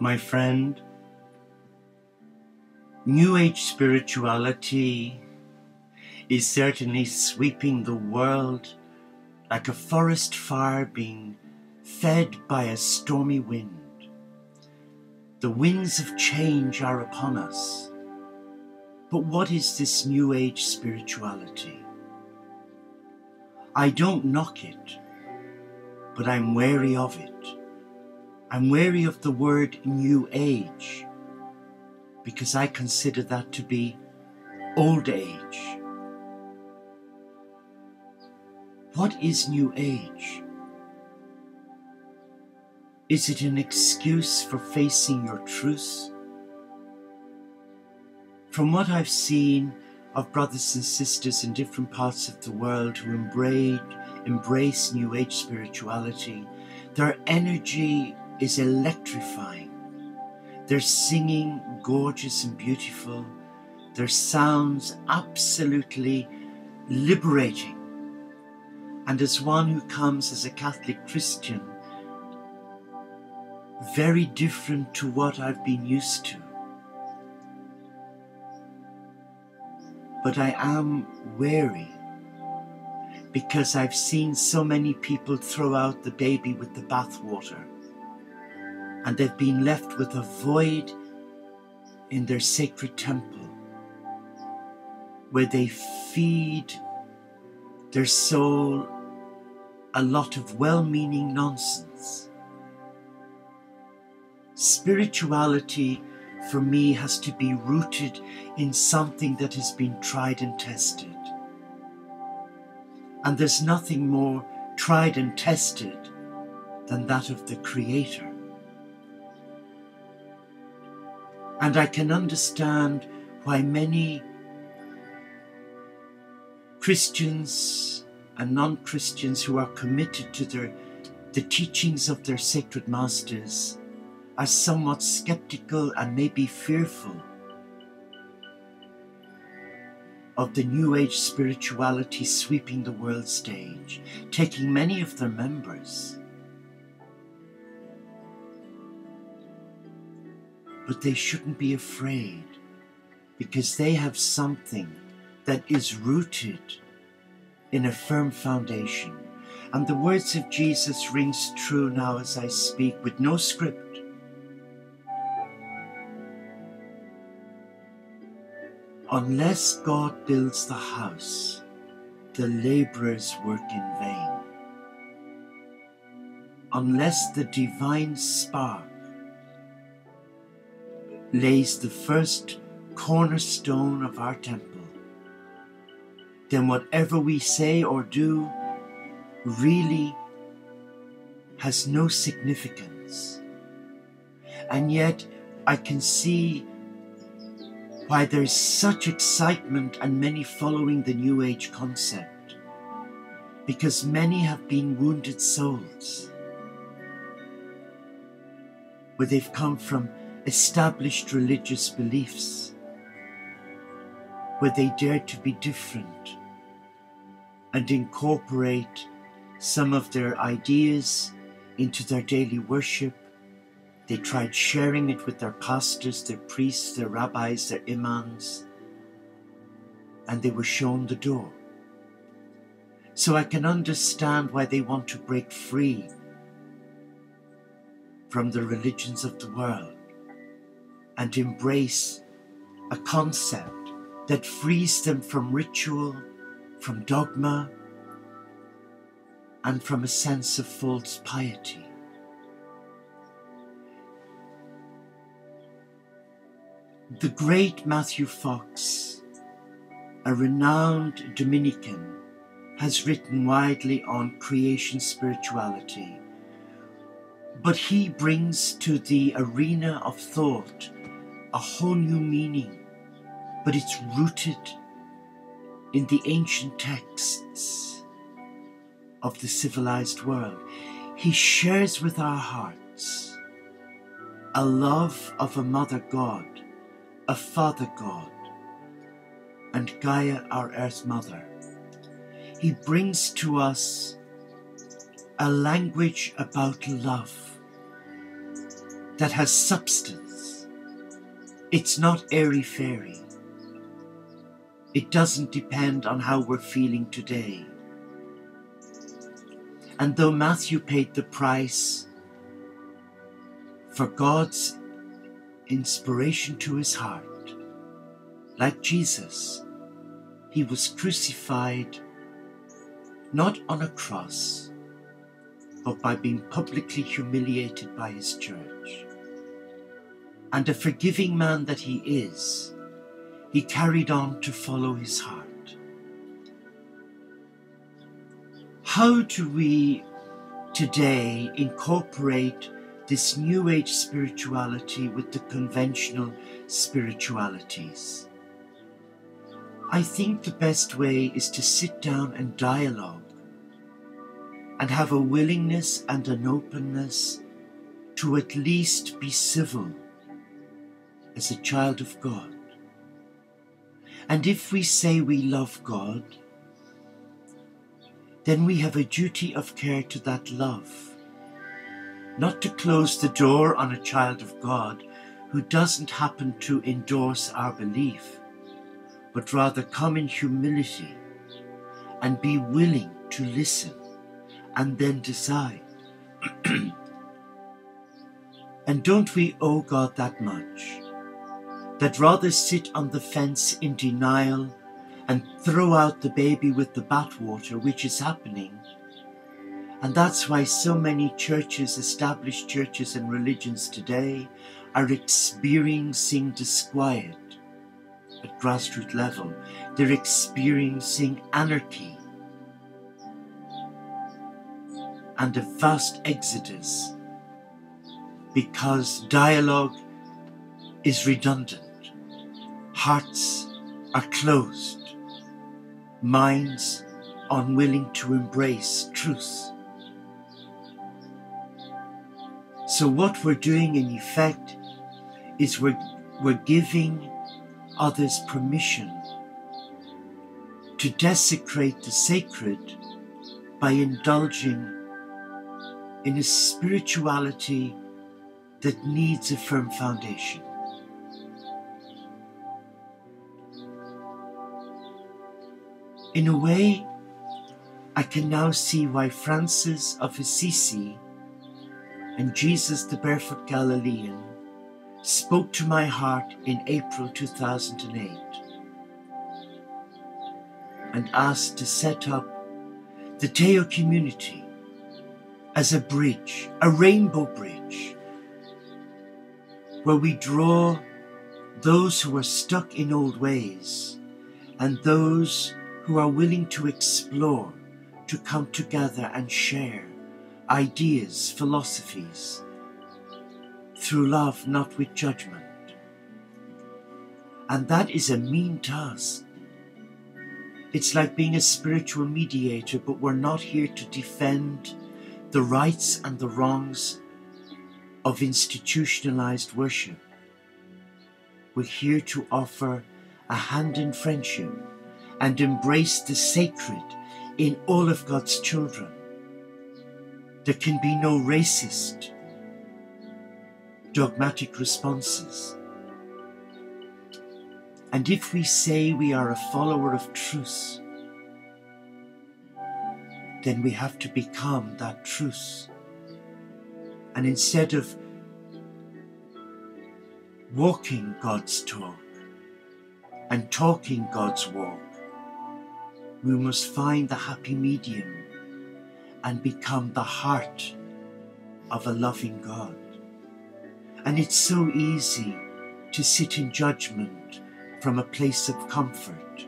My friend, New Age spirituality is certainly sweeping the world like a forest fire being fed by a stormy wind. The winds of change are upon us. But what is this New Age spirituality? I don't knock it, but I'm wary of it. I'm wary of the word New Age because I consider that to be old age. What is New Age? Is it an excuse for facing your truths? From what I've seen of brothers and sisters in different parts of the world who embrace New Age spirituality, their energy is electrifying. Their singing gorgeous and beautiful. Their sounds absolutely liberating. And as one who comes as a Catholic Christian, very different to what I've been used to. But I am wary because I've seen so many people throw out the baby with the bathwater, and they've been left with a void in their sacred temple where they feed their soul a lot of well-meaning nonsense. Spirituality for me has to be rooted in something that has been tried and tested. And there's nothing more tried and tested than that of the Creator. And I can understand why many Christians and non-Christians who are committed to the teachings of their sacred masters are somewhat skeptical and maybe fearful of the New Age spirituality sweeping the world stage, taking many of their members. But they shouldn't be afraid, because they have something that is rooted in a firm foundation. And the words of Jesus rings true now as I speak with no script. Unless God builds the house, the laborers work in vain. Unless the divine spark lays the first cornerstone of our temple, then whatever we say or do really has no significance. And yet I can see why there is such excitement and many following the New Age concept, because many have been wounded souls, where they've come from established religious beliefs, where they dared to be different and incorporate some of their ideas into their daily worship. They tried sharing it with their pastors, their priests, their rabbis, their imams, and they were shown the door. So I can understand why they want to break free from the religions of the world and embrace a concept that frees them from ritual, from dogma, and from a sense of false piety. The great Matthew Fox, a renowned Dominican, has written widely on creation spirituality, but he brings to the arena of thought a whole new meaning, but it's rooted in the ancient texts of the civilized world. He shares with our hearts a love of a mother God, a father God, and Gaia, our earth mother. He brings to us a language about love, that has substance. It's not airy-fairy. It doesn't depend on how we're feeling today. And though Matthew paid the price for God's inspiration to his heart, like Jesus, he was crucified not on a cross, but by being publicly humiliated by his church. And a forgiving man that he is, he carried on to follow his heart. How do we today incorporate this New Age spirituality with the conventional spiritualities? I think the best way is to sit down and dialogue and have a willingness and an openness to at least be civil as a child of God. And if we say we love God, then we have a duty of care to that love, not to close the door on a child of God who doesn't happen to endorse our belief, but rather come in humility and be willing to listen and then decide. And don't we owe God that much? That rather sit on the fence in denial and throw out the baby with the bathwater, which is happening. And that's why so many churches, established churches and religions today, are experiencing disquiet at grassroots level. They're experiencing anarchy and a vast exodus because dialogue is redundant. Hearts are closed. Minds unwilling to embrace truth. So what we're doing in effect is we're giving others permission to desecrate the sacred by indulging in a spirituality that needs a firm foundation. In a way, I can now see why Francis of Assisi and Jesus the Barefoot Galilean spoke to my heart in April 2008 and asked to set up the Teo community as a bridge, a rainbow bridge, where we draw those who are stuck in old ways and those who are willing to explore, to come together and share ideas, philosophies, through love, not with judgment. And that is a mean task. It's like being a spiritual mediator, but we're not here to defend the rights and the wrongs of institutionalized worship. We're here to offer a hand in friendship and embrace the sacred in all of God's children. There can be no racist, dogmatic responses. And if we say we are a follower of truth, then we have to become that truth. And instead of walking God's talk and talking God's walk, we must find the happy medium and become the heart of a loving God. And it's so easy to sit in judgment from a place of comfort.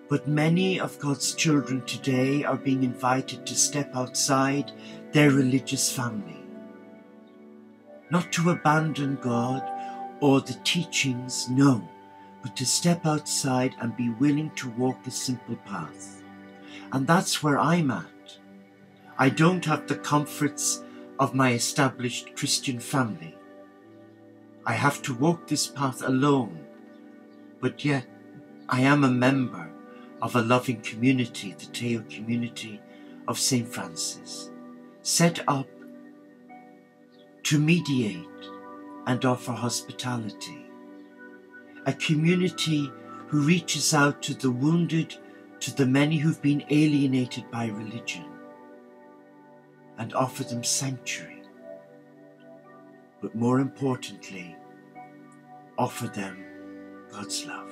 But many of God's children today are being invited to step outside their religious family. Not to abandon God or the teachings, no, but to step outside and be willing to walk a simple path. And that's where I'm at. I don't have the comforts of my established Christian family. I have to walk this path alone, but yet I am a member of a loving community, the Teo community of St. Francis, set up to mediate and offer hospitality. A community who reaches out to the wounded, to the many who've been alienated by religion, and offer them sanctuary. But more importantly, offer them God's love.